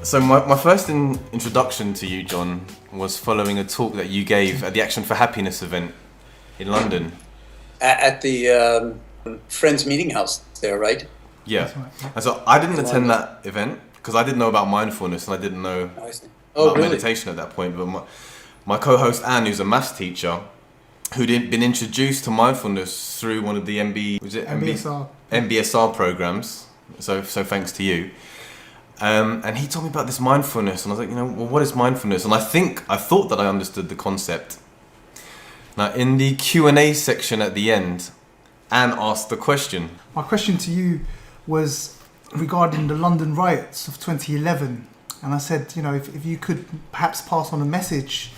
So my first introduction to you, Jon, was following a talk that you gave at the Action for Happiness event in London. At the Friends Meeting House there, right? Yeah. And so I didn't attend that event because I didn't know about mindfulness and I didn't know about meditation at that point. But my co-host Anne, who's a maths teacher, who'd been introduced to mindfulness through one of the MBSR programs. So thanks to you. And he told me about this mindfulness, and I was like, well, what is mindfulness? And I thought that I understood the concept. Now, in the Q&A section at the end, Anne asked the question. My question to you was regarding the London riots of 2011, and I said, if you could perhaps pass on a message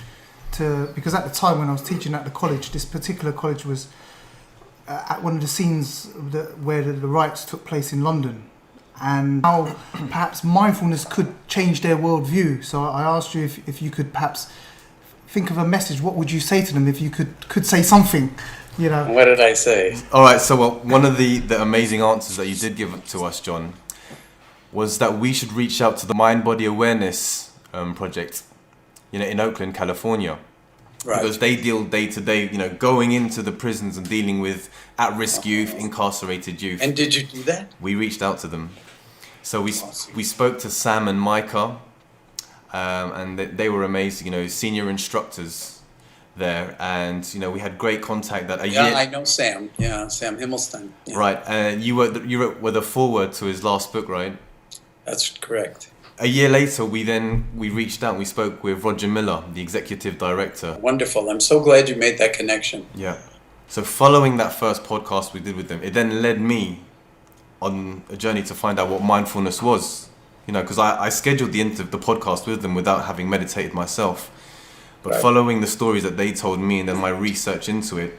to, because at the time when I was teaching at the college, this particular college was at one of the scenes where the riots took place in London, and how perhaps mindfulness could change their worldview. So I asked you if you could perhaps think of a message. What would you say to them if you could say something? What did I say? All right. So one of the amazing answers that you did give to us, Jon, was that we should reach out to the Mind Body Awareness project, in Oakland, California. Right. Because they deal day to day, going into the prisons and dealing with at-risk youth, incarcerated youth. And did you do that? We reached out to them. So we spoke to Sam and Micah, and they were amazing, senior instructors there. And, we had great contact that a year... Yeah, I know Sam. Yeah, Sam Himmelstein. Yeah. Right. And you were the foreword to his last book, right? That's correct. A year later, we reached out and we spoke with Roger Miller, the executive director. Wonderful. I'm so glad you made that connection. Yeah. So following that first podcast we did with them, it then led me on a journey to find out what mindfulness was. Because I scheduled the podcast with them without having meditated myself. But right. Following the stories that they told me and then my research into it,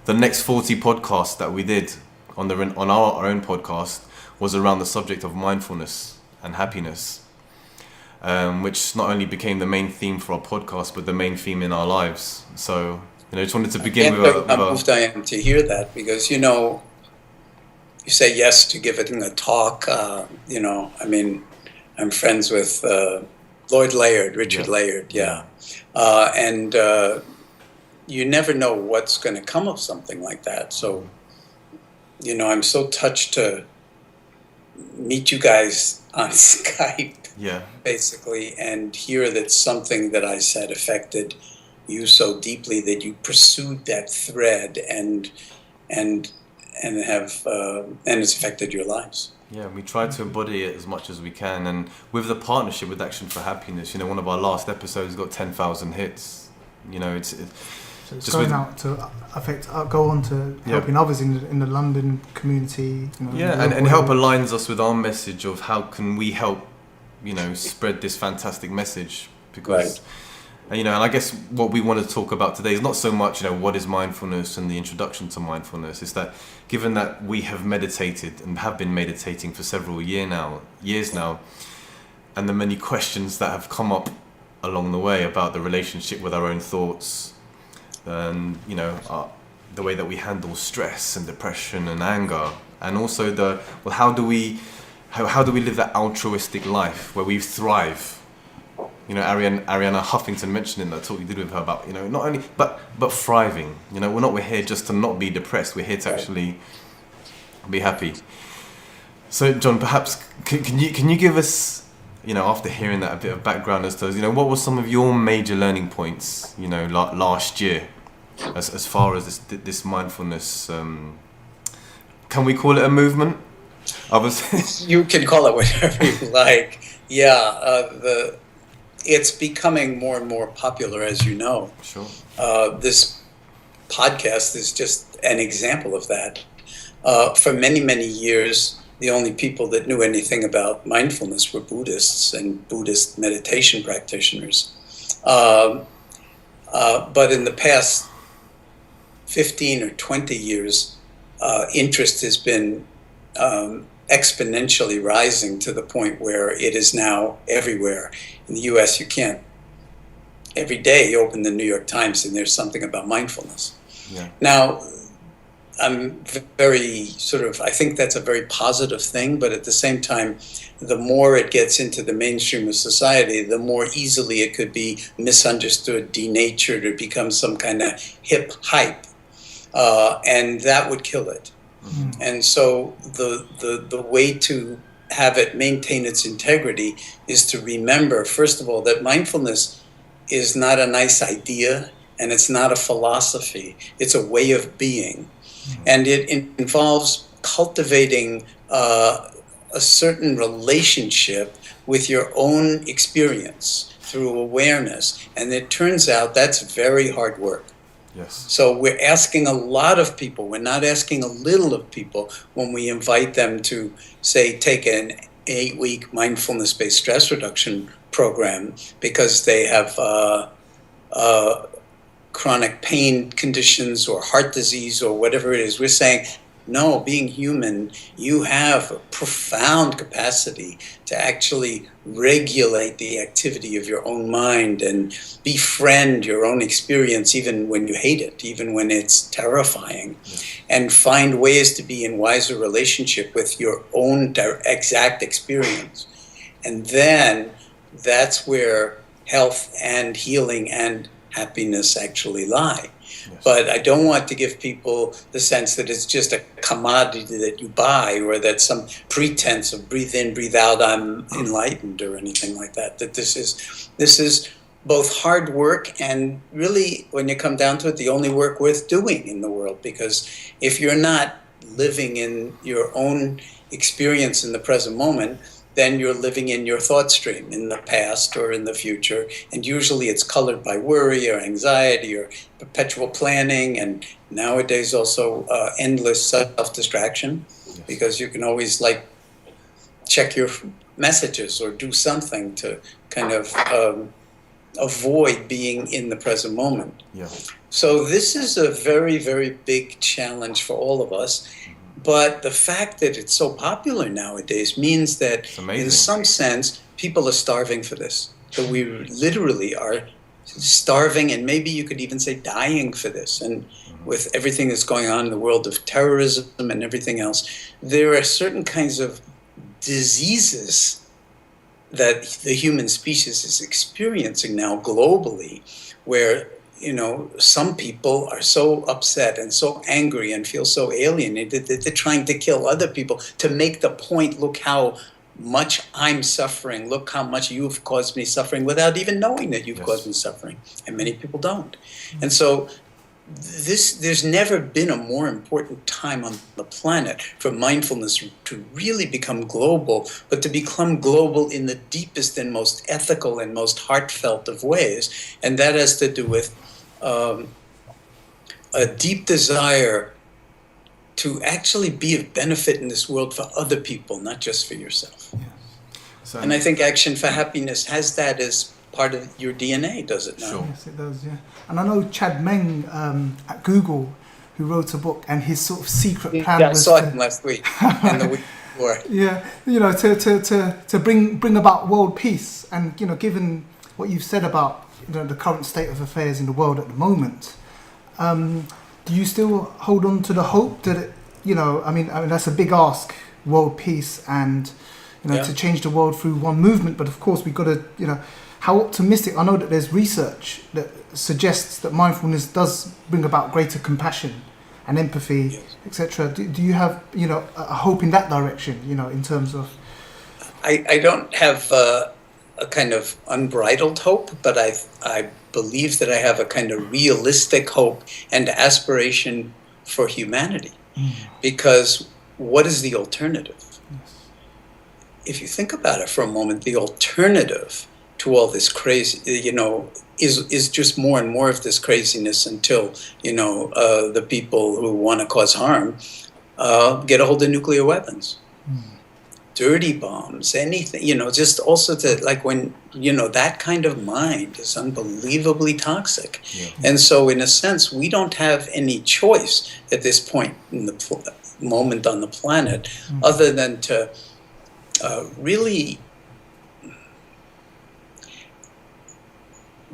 the next 40 podcasts that we did on our own podcast was around the subject of mindfulness and happiness. Which not only became the main theme for our podcast, but the main theme in our lives. So, I just wanted to begin with how moved I am to hear that, because, you say yes to giving a talk. I'm friends with Richard Layard, yeah. And you never know what's going to come of something like that. So, I'm so touched to meet you guys on Skype. Yeah. Basically, and hear that something that I said affected you so deeply that you pursued that thread and it's affected your lives. Yeah, we try to embody it as much as we can, and with the partnership with Action for Happiness, one of our last episodes got 10,000 hits. So it's going out to go on to helping others in the London community. And help aligns us with our message of how can we help spread this fantastic message, because right. And I guess what we want to talk about today is not so much what is mindfulness and the introduction to mindfulness. It's that given that we have meditated and have been meditating for several years now, and the many questions that have come up along the way about the relationship with our own thoughts, and the way that we handle stress and depression and anger, and also how do we live that altruistic life where we thrive? Arianna Huffington mentioned in that talk you did with her about, not only, but thriving. We're here just to not be depressed. We're here to actually be happy. So, Jon, perhaps, can you give us, after hearing that, a bit of background as to, what were some of your major learning points, last year, as far as this mindfulness, can we call it a movement? You can call it whatever you like. Yeah, it's becoming more and more popular, as you know. Sure. This podcast is just an example of that. For many, many years, the only people that knew anything about mindfulness were Buddhists and Buddhist meditation practitioners. But in the past 15 or 20 years, interest has been exponentially rising to the point where it is now everywhere. In the U.S., you can't every day open the New York Times and there's something about mindfulness. Yeah. Now, I'm very I think that's a very positive thing, but at the same time, the more it gets into the mainstream of society, the more easily it could be misunderstood, denatured, or become some kind of hip hype. And that would kill it. Mm-hmm. And so the way to have it maintain its integrity is to remember, first of all, that mindfulness is not a nice idea and it's not a philosophy. It's a way of being. Mm-hmm. And it involves cultivating a certain relationship with your own experience through awareness. And it turns out that's very hard work. Yes. So we're asking a lot of people. We're not asking a little of people when we invite them to, say, take an 8-week mindfulness-based stress reduction program because they have chronic pain conditions or heart disease or whatever it is. We're saying, no, being human, you have a profound capacity to actually regulate the activity of your own mind and befriend your own experience even when you hate it, even when it's terrifying, and find ways to be in wiser relationship with your own exact experience. And then that's where health and healing and happiness actually lie. Yes. But I don't want to give people the sense that it's just a commodity that you buy or that some pretense of breathe in, breathe out, I'm enlightened or anything like that. That this is both hard work and really, when you come down to it, the only work worth doing in the world. Because if you're not living in your own experience in the present moment, then you're living in your thought stream in the past or in the future. And usually it's colored by worry or anxiety or perpetual planning, and nowadays also endless self-distraction, because you can always check your messages or do something to kind of avoid being in the present moment. Yeah. So this is a very, very big challenge for all of us. But the fact that it's so popular nowadays means that in some sense, people are starving for this. So we literally are starving, and maybe you could even say dying for this. And with everything that's going on in the world of terrorism and everything else, there are certain kinds of diseases that the human species is experiencing now globally, where some people are so upset and so angry and feel so alienated that they're trying to kill other people to make the point, look how much I'm suffering, look how much you've caused me suffering, without even knowing that you've caused me suffering. And many people don't. And so there's never been a more important time on the planet for mindfulness to really become global, but to become global in the deepest and most ethical and most heartfelt of ways. And that has to do with a deep desire to actually be of benefit in this world for other people, not just for yourself. Yeah. So, and I think Action for Happiness has that as part of your DNA, does it not? Sure. Yes, it does, yeah. And I know Chad Meng at Google, who wrote a book, and his sort of secret plan was... I saw him last week and the week before. Yeah, to bring about world peace. And, given what you've said about the current state of affairs in the world at the moment, do you still hold on to the hope that I mean that's a big ask, world peace, and to change the world through one movement, but of course we've got to how optimistic. I know that there's research that suggests that mindfulness does bring about greater compassion and empathy, etc. Do you have a hope in that direction, in terms of... I don't have a kind of unbridled hope, but I believe that I have a kind of realistic hope and aspiration for humanity. Because what is the alternative? Yes. If you think about it for a moment, the alternative to all this crazy, is just more and more of this craziness until, the people who want to cause harm get a hold of nuclear weapons. Dirty bombs, anything, just also to when, that kind of mind is unbelievably toxic. Yeah. And so in a sense, we don't have any choice at this point in the moment on the planet other than to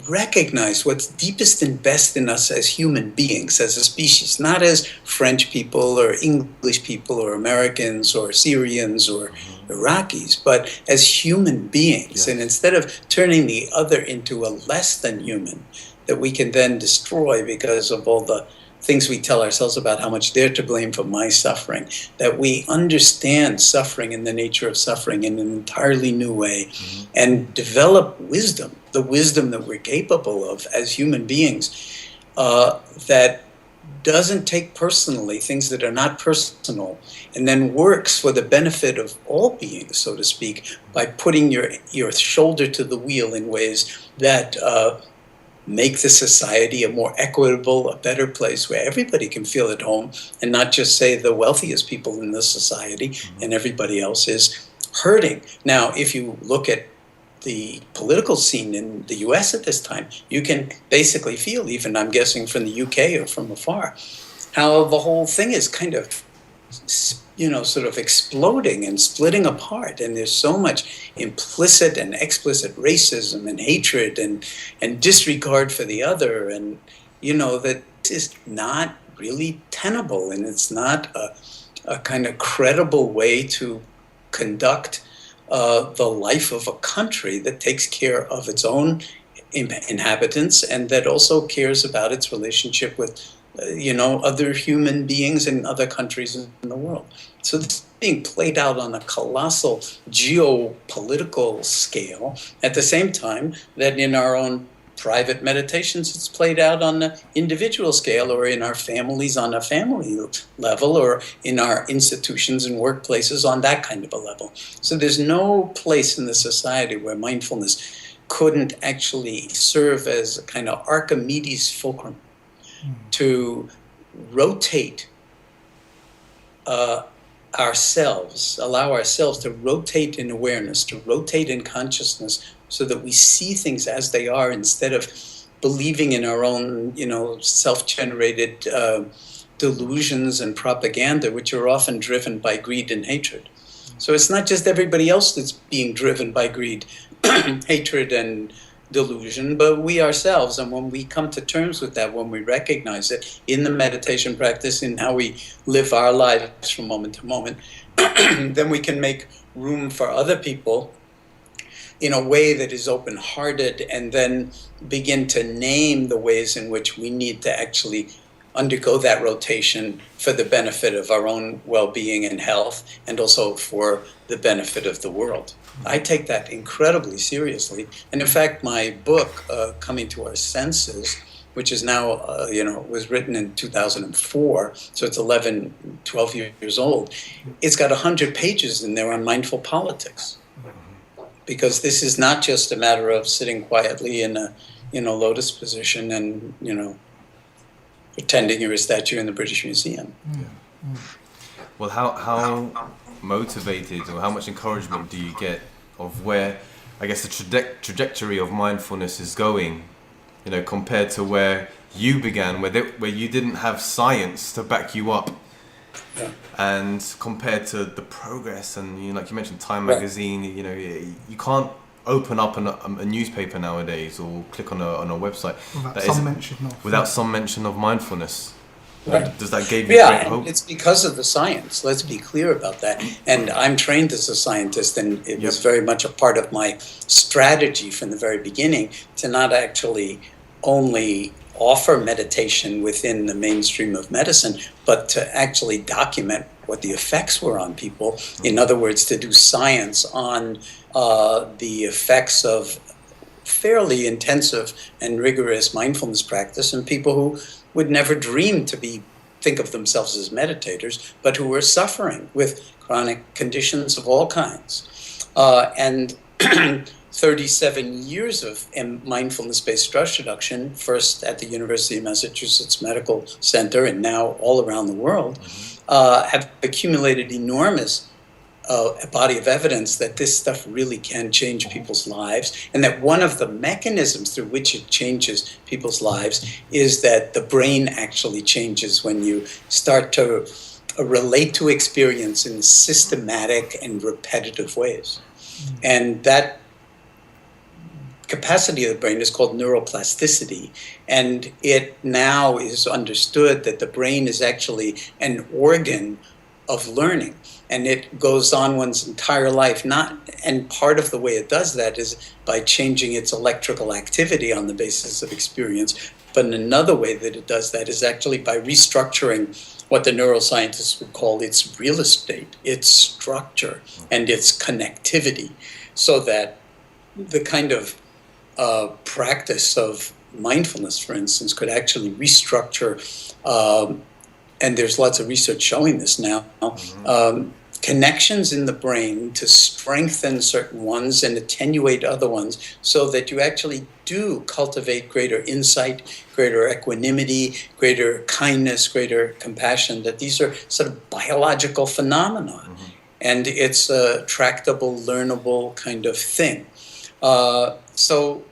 recognize what's deepest and best in us as human beings, as a species, not as French people or English people or Americans or Syrians or Iraqis, but as human beings. Yes. And instead of turning the other into a less than human that we can then destroy because of all the things we tell ourselves about how much they're to blame for my suffering, that we understand suffering and the nature of suffering in an entirely new way, and develop wisdom, the wisdom that we're capable of as human beings, that doesn't take personally things that are not personal, and then works for the benefit of all beings, so to speak, by putting your shoulder to the wheel in ways that make the society a more equitable, a better place where everybody can feel at home, and not just say the wealthiest people in the society and everybody else is hurting. Now, if you look at the political scene in the US at this time, you can basically feel, even I'm guessing from the UK or from afar, how the whole thing is kind of, sort of exploding and splitting apart. And there's so much implicit and explicit racism and hatred and disregard for the other. And, that this is not really tenable, and it's not a kind of credible way to conduct the life of a country that takes care of its own inhabitants and that also cares about its relationship with other human beings in other countries in the world. So this is being played out on a colossal geopolitical scale at the same time that in our own private meditations it's played out on the individual scale, or in our families on a family level, or in our institutions and workplaces on that kind of a level. So there's no place in the society where mindfulness couldn't actually serve as a kind of Archimedes fulcrum to rotate ourselves, allow ourselves to rotate in awareness, to rotate in consciousness, so that we see things as they are instead of believing in our own, self-generated delusions and propaganda, which are often driven by greed and hatred. So it's not just everybody else that's being driven by greed, hatred, and delusion, but we ourselves. And when we come to terms with that, when we recognize it in the meditation practice, in how we live our lives from moment to moment, then we can make room for other people in a way that is open-hearted, and then begin to name the ways in which we need to actually undergo that rotation for the benefit of our own well-being and health, and also for the benefit of the world. I take that incredibly seriously. And in fact, my book, Coming to Our Senses, which is now, was written in 2004, so it's 12 years old, it's got 100 pages in there on mindful politics. Because this is not just a matter of sitting quietly in a, lotus position and, pretending you're a statue in the British Museum. Yeah. Well, how motivated or how much encouragement do you get of where, I guess, the trajectory of mindfulness is going, compared to where you began, where you didn't have science to back you up, and compared to the progress and, like you mentioned, Time magazine, you can't open up a newspaper nowadays or click on a website without some mention of mindfulness. Right. Does that give you great hope? It's because of the science. Let's be clear about that. And I'm trained as a scientist, and it was very much a part of my strategy from the very beginning to not actually only offer meditation within the mainstream of medicine, but to actually document what the effects were on people. In other words, to do science on the effects of fairly intensive and rigorous mindfulness practice in people who would never dream to think of themselves as meditators, but who were suffering with chronic conditions of all kinds. And 37 years of mindfulness-based stress reduction, first at the University of Massachusetts Medical Center and now all around the world, have accumulated enormous a body of evidence that this stuff really can change people's lives, and that one of the mechanisms through which it changes people's lives is that the brain actually changes when you start to relate to experience in systematic and repetitive ways. And that capacity of the brain is called neuroplasticity. And it now is understood that the brain is actually an organ of learning. And it goes on one's entire life. And part of the way it does that is by changing its electrical activity on the basis of experience. But another way that it does that is actually by restructuring what the neuroscientists would call its real estate, its structure, and its connectivity, so that the kind of practice of mindfulness, for instance, could actually restructure, and there's lots of research showing this now, connections in the brain to strengthen certain ones and attenuate other ones, so that you actually do cultivate greater insight, greater equanimity, greater kindness, greater compassion, that these are sort of biological phenomena. And it's a tractable, learnable kind of thing. So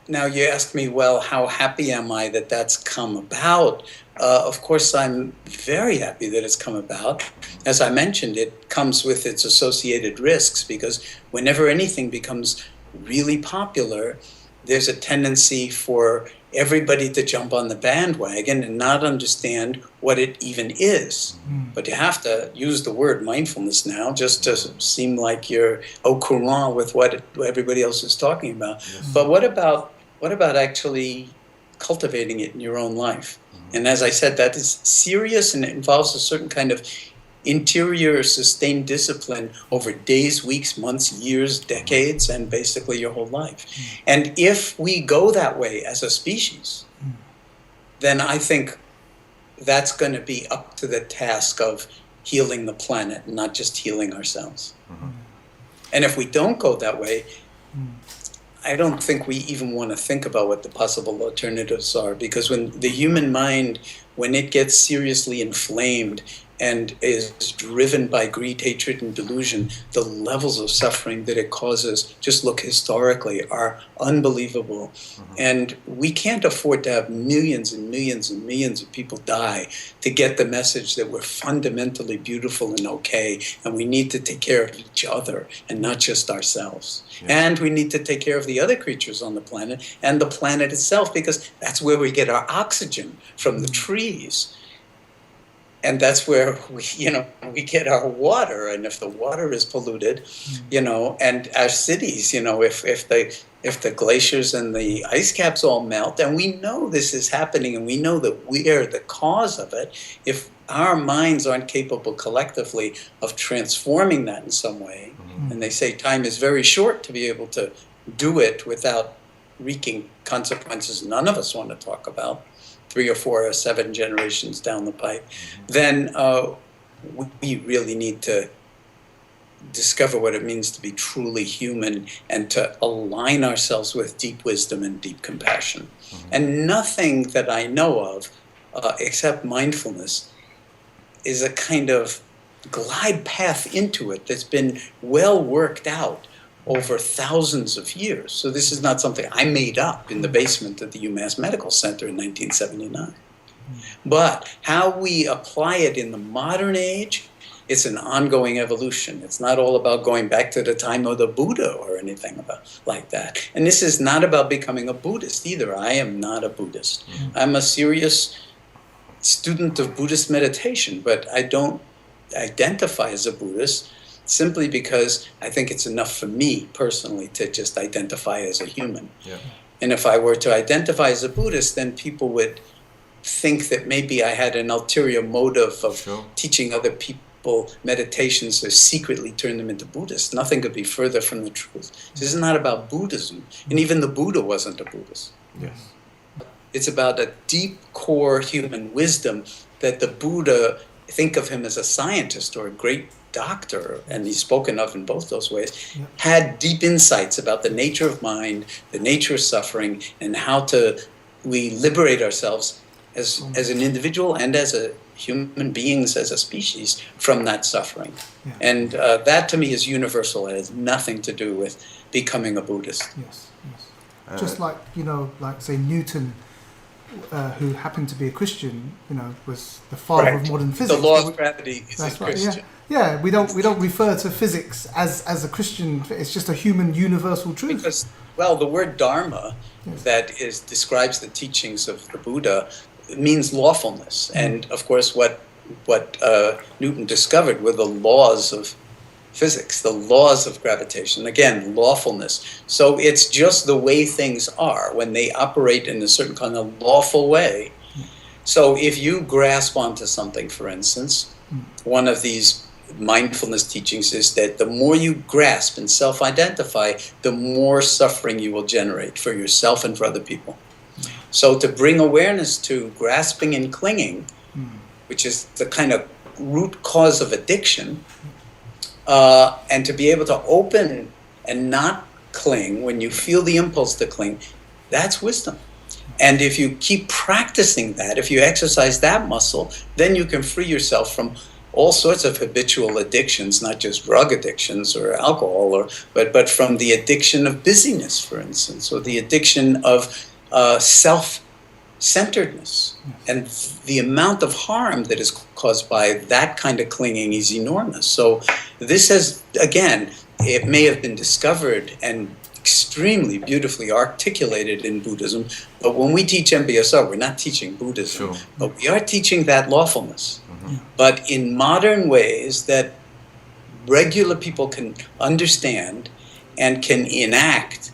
now you ask me, well, how happy am I that that's come about? Of course, I'm very happy that it's come about. As I mentioned, it comes with its associated risks, because whenever anything becomes really popular, there's a tendency for everybody to jump on the bandwagon and not understand what it even is. But you have to use the word mindfulness now just to seem like you're au courant with what everybody else is talking about. But what about actually cultivating it in your own life? And as I said, that is serious, and it involves a certain kind of interior sustained discipline over days, weeks, months, years, decades, and basically your whole life. And if we go that way as a species, then I think that's going to be up to the task of healing the planet, not just healing ourselves. And if we don't go that way, I don't think we even want to think about what the possible alternatives are, because when the human mind, when it gets seriously inflamed and is driven by greed, hatred, and delusion, the levels of suffering that it causes, just look historically, are unbelievable. And we can't afford to have millions and millions and millions of people die to get the message that we're fundamentally beautiful and okay, and we need to take care of each other and not just ourselves. And we need to take care of the other creatures on the planet and the planet itself, because that's where we get our oxygen, from the trees. And that's where we get our water. And if the water is polluted, and our cities, if the glaciers and the ice caps all melt, and we know this is happening, and we know that we are the cause of it, if our minds aren't capable collectively of transforming that in some way, and they say time is very short to be able to do it without wreaking consequences none of us want to talk about, 3 or 4 or 7 generations down the pipe, then we really need to discover what it means to be truly human and to align ourselves with deep wisdom and deep compassion. And nothing that I know of, except mindfulness, is a kind of glide path into it that's been well worked out over thousands of years. So this is not something I made up in the basement of the UMass Medical Center in 1979. But how we apply it in the modern age, it's an ongoing evolution. It's not all about going back to the time of the Buddha or anything like that. And this is not about becoming a Buddhist either. I am not a Buddhist. I'm a serious student of Buddhist meditation, but I don't identify as a Buddhist, simply because I think it's enough for me personally to just identify as a human. And if I were to identify as a Buddhist, then people would think that maybe I had an ulterior motive of teaching other people meditations to secretly turn them into Buddhists. Nothing could be further from the truth. This is not about Buddhism, and even the Buddha wasn't a Buddhist. It's about a deep core human wisdom that the Buddha, think of him as a scientist or a great doctor, and he's spoken of in both those ways, had deep insights about the nature of mind, the nature of suffering, and how we liberate ourselves as an individual and as a human beings, as a species, from that suffering. And that to me is universal. It has nothing to do with becoming a Buddhist. Just like, like say Newton, who happened to be a Christian, was the father of modern physics. The law of gravity is That's a right, Christian. Yeah. We don't refer to physics as a Christian. It's just a human universal truth. Because, the word dharma that describes the teachings of the Buddha means lawfulness, and of course, what Newton discovered were the laws of physics, the laws of gravitation. Again, lawfulness. So it's just the way things are when they operate in a certain kind of lawful way. So if you grasp onto something, for instance, one of these mindfulness teachings is that the more you grasp and self-identify, the more suffering you will generate for yourself and for other people. So to bring awareness to grasping and clinging, which is the kind of root cause of addiction, and to be able to open and not cling when you feel the impulse to cling, that's wisdom. And if you keep practicing that, if you exercise that muscle, then you can free yourself from all sorts of habitual addictions, not just drug addictions or alcohol, but from the addiction of busyness, for instance, or the addiction of self-centeredness. And the amount of harm that is caused by that kind of clinging is enormous. So this has, again, it may have been discovered and extremely beautifully articulated in Buddhism, but when we teach MBSR, we're not teaching Buddhism, but we are teaching that lawfulness, but in modern ways that regular people can understand and can enact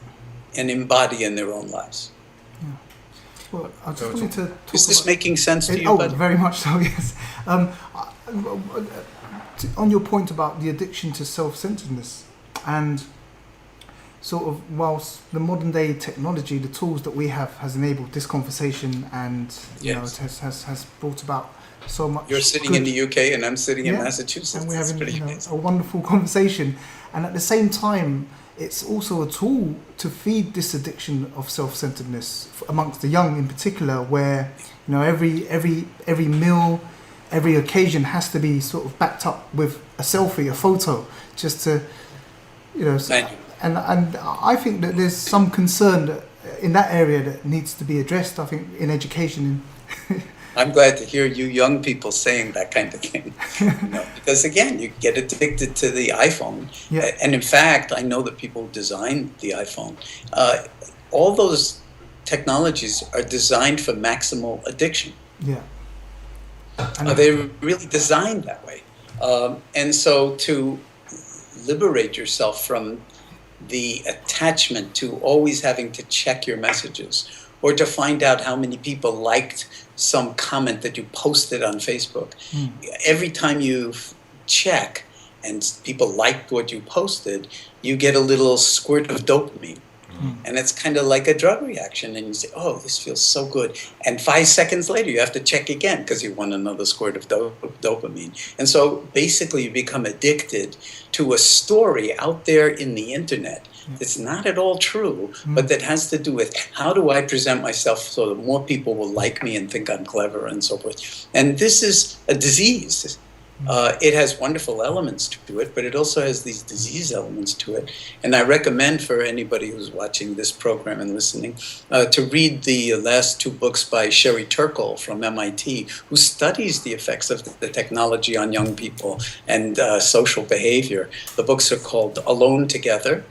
and embody in their own lives. Well, I just wanted to talk Is this making sense to you, Oh, bud? very much so, yes. On your point about the addiction to self-centeredness, and sort of whilst the modern day technology, the tools that we have has enabled this conversation, and it has brought about so much. You're sitting in the UK and I'm sitting in Massachusetts. And we're having a wonderful conversation, and at the same time it's also a tool to feed this addiction of self-centeredness amongst the young in particular, where every meal, every occasion has to be sort of backed up with a selfie, a photo, just to and I think that there's some concern in that area that needs to be addressed, I think, in education. I'm glad to hear you young people saying that kind of thing. Because again, you get addicted to the iPhone. Yeah. And in fact, I know that people who designed the iPhone. All those technologies are designed for maximal addiction. Yeah. They're really designed that way. And so to liberate yourself from the attachment to always having to check your messages, or to find out how many people liked some comment that you posted on Facebook. Every time you check and people liked what you posted, you get a little squirt of dopamine. And it's kind of like a drug reaction, and you say, oh, this feels so good. And 5 seconds later, you have to check again because you want another squirt of dopamine. And so basically you become addicted to a story out there in the internet that's not at all true, but that has to do with how do I present myself so that more people will like me and think I'm clever and so forth. And this is a disease. It has wonderful elements to it, but it also has these disease elements to it. And I recommend for anybody who's watching this program and listening to read the last 2 books by Sherry Turkle from MIT, who studies the effects of the technology on young people and social behavior. The books are called Alone Together,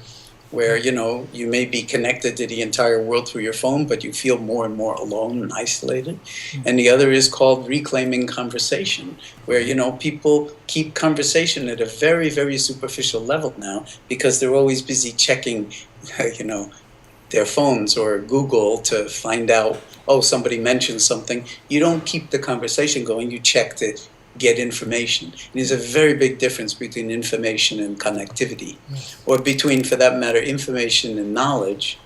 where, you may be connected to the entire world through your phone, but you feel more and more alone and isolated. And the other is called Reclaiming Conversation, where, people keep conversation at a very, very superficial level now because they're always busy checking, their phones or Google to find out, oh, somebody mentioned something. You don't keep the conversation going, you check to get information. And there's a very big difference between information and connectivity, or between, for that matter, information and knowledge.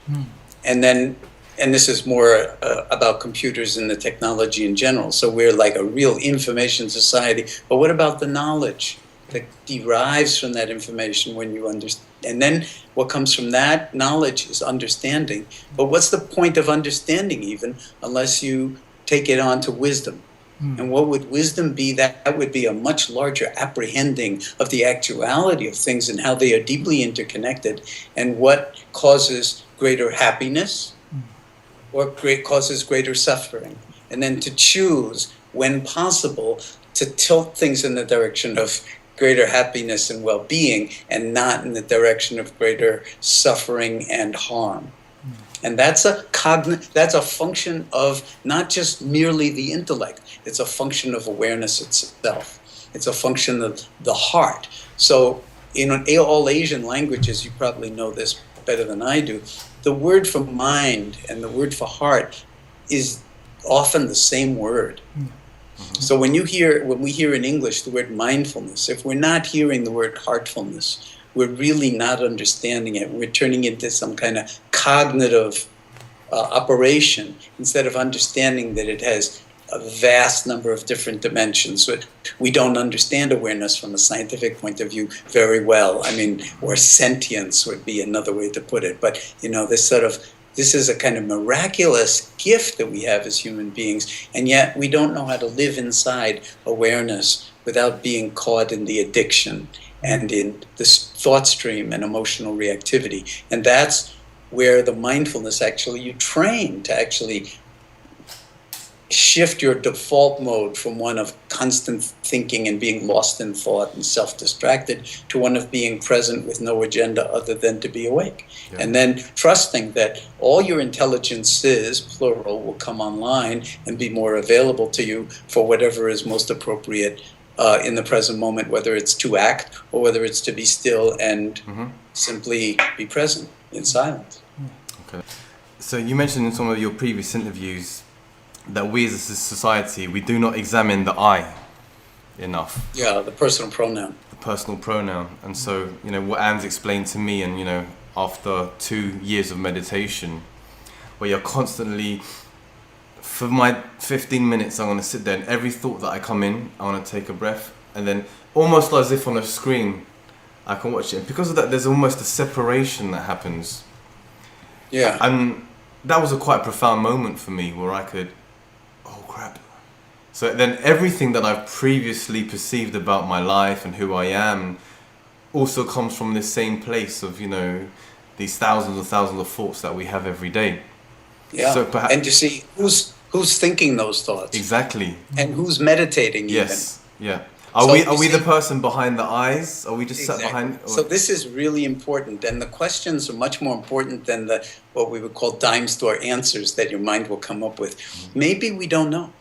And this is more about computers and the technology in general. So we're like a real information society. But what about the knowledge that derives from that information when you understand? And then what comes from that knowledge is understanding. But what's the point of understanding even unless you take it on to wisdom? And what would wisdom be? That would be a much larger apprehending of the actuality of things and how they are deeply interconnected, and what causes greater happiness or causes greater suffering. And then to choose, when possible, to tilt things in the direction of greater happiness and well-being, and not in the direction of greater suffering and harm. And that's a function of not just merely the intellect. It's a function of awareness itself. It's a function of the heart. So in all Asian languages, you probably know this better than I do, the word for mind and the word for heart is often the same word. Mm-hmm. So when we hear in English the word mindfulness, if we're not hearing the word heartfulness, we're really not understanding it. We're turning it into some kind of cognitive operation instead of understanding that it has a vast number of different dimensions. So we don't understand awareness from a scientific point of view very well. I mean, or sentience would be another way to put it. But, this is a kind of miraculous gift that we have as human beings, and yet we don't know how to live inside awareness without being caught in the addiction and in this thought stream and emotional reactivity. And that's where the mindfulness you train to actually shift your default mode from one of constant thinking and being lost in thought and self-distracted to one of being present with no agenda other than to be awake. Yeah. And then trusting that all your intelligences, plural, will come online and be more available to you for whatever is most appropriate in the present moment, whether it's to act or whether it's to be still and simply be present in silence. Okay. So you mentioned in some of your previous interviews that we as a society, we do not examine the I enough. Yeah, the personal pronoun. The personal pronoun. And so, what Anne's explained to me, and, after 2 years of meditation, where you're constantly, for my 15 minutes, I want to sit there, and every thought that I come in, I want to take a breath, and then almost as if on a screen, I can watch it. And because of that, there's almost a separation that happens. Yeah. And that was a quite profound moment for me, where I could, oh crap. So then everything that I've previously perceived about my life and who I am also comes from this same place of, these thousands and thousands of thoughts that we have every day. Yeah. So perhaps, and you see who's thinking those thoughts. Exactly. And who's meditating even. Yes. Yeah. Are we the person behind the eyes? Are we just sat behind? So this is really important, and the questions are much more important than what we would call dime store answers that your mind will come up with. Maybe we don't know.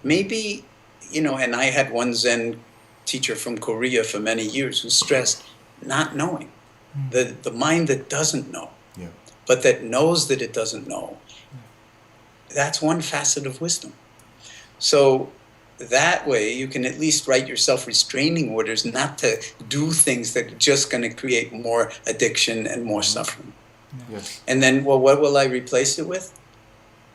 Maybe, and I had one Zen teacher from Korea for many years who stressed not knowing. The mind that doesn't know, but that knows that it doesn't know. That's one facet of wisdom. So that way you can at least write yourself restraining orders not to do things that are just going to create more addiction and more suffering. Yes. And then, what will I replace it with?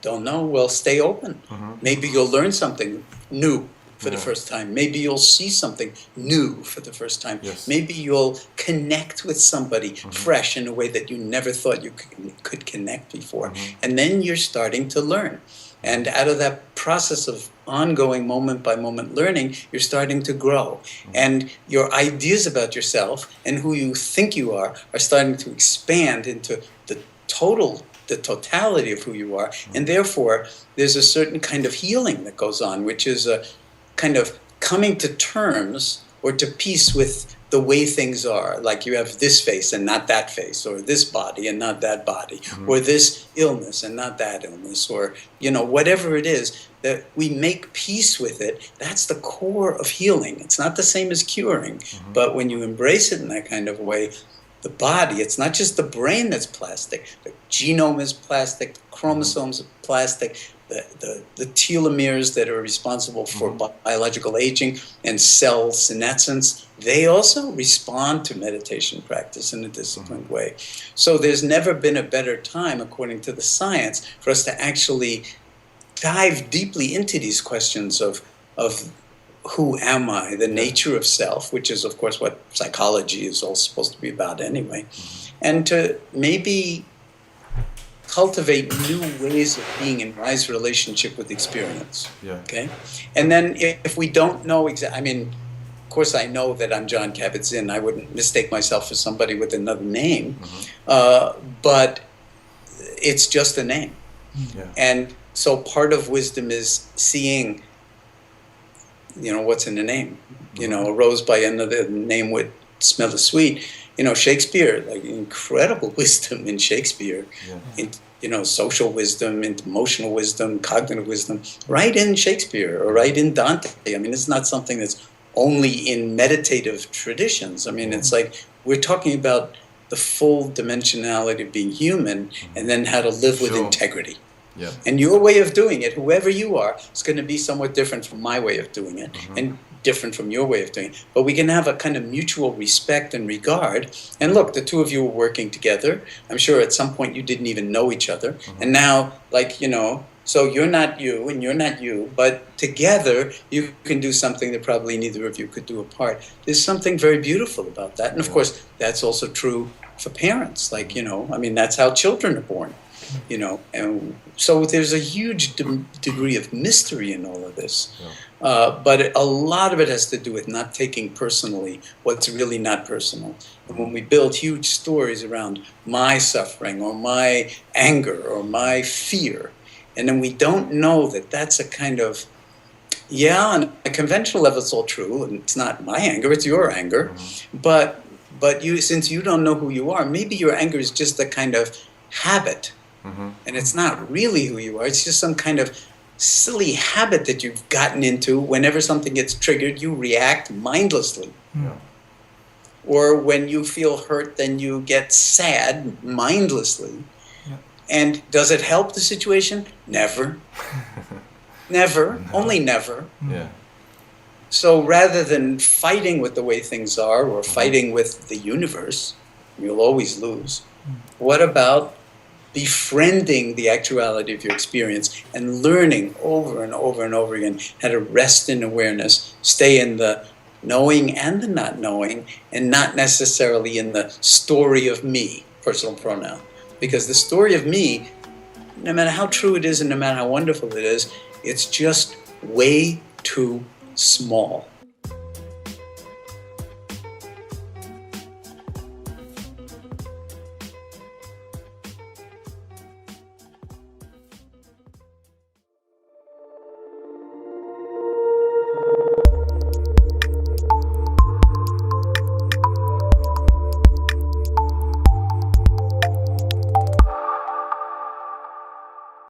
Don't know. Well, stay open. Maybe you'll learn something new for the first time. Maybe you'll see something new for the first time. Yes. Maybe you'll connect with somebody fresh in a way that you never thought you could connect before. And then you're starting to learn. And out of that process of ongoing moment-by-moment learning, you're starting to grow. And your ideas about yourself and who you think you are starting to expand into the totality of who you are. And therefore, there's a certain kind of healing that goes on, which is a kind of coming to terms or to peace with the way things are. Like you have this face and not that face, or this body and not that body, or this illness and not that illness, or, whatever it is, that we make peace with it. That's the core of healing. It's not the same as curing, but when you embrace it in that kind of way, the body, it's not just the brain that's plastic. The genome is plastic, the chromosomes are plastic, the telomeres that are responsible for biological aging and cell senescence, they also respond to meditation practice in a disciplined way. So there's never been a better time, according to the science, for us to actually dive deeply into these questions of who am I, the nature of self, which is, of course, what psychology is all supposed to be about anyway, and to maybe cultivate new ways of being in wise relationship with experience. Yeah. Okay? And then if we don't know exactly, of course I know that I'm Jon Kabat-Zinn. I wouldn't mistake myself for somebody with another name, but it's just a name. Yeah. And so part of wisdom is seeing, what's in the name. A rose by another name would smell as sweet. Shakespeare, like incredible wisdom in Shakespeare, in social wisdom, in emotional wisdom, cognitive wisdom, right in Shakespeare or right in Dante. I mean, it's not something that's only in meditative traditions. I mean, it's like we're talking about the full dimensionality of being human and then how to live with integrity. Yeah. And your way of doing it, whoever you are, is going to be somewhat different from my way of doing it and different from your way of doing it. But we can have a kind of mutual respect and regard. And look, the two of you are working together. I'm sure at some point you didn't even know each other. And now, so you're not you and you're not you, but together you can do something that probably neither of you could do apart. There's something very beautiful about that. And of course, that's also true for parents. That's how children are born. And so there's a huge degree of mystery in all of this. But a lot of it has to do with not taking personally what's really not personal. And when we build huge stories around my suffering or my anger or my fear, and then we don't know that that's a kind of, on a conventional level it's all true, and it's not my anger, it's your anger. But you, since you don't know who you are, maybe your anger is just a kind of habit. And it's not really who you are. It's just some kind of silly habit that you've gotten into. Whenever something gets triggered, you react mindlessly. Or when you feel hurt, then you get sad mindlessly. And does it help the situation? Never. Never. No. Only never. Yeah. So rather than fighting with the way things are or fighting with the universe, you'll always lose. What about befriending the actuality of your experience and learning over and over and over again how to rest in awareness, stay in the knowing and the not knowing, and not necessarily in the story of me, personal pronoun. Because the story of me, no matter how true it is and no matter how wonderful it is, it's just way too small.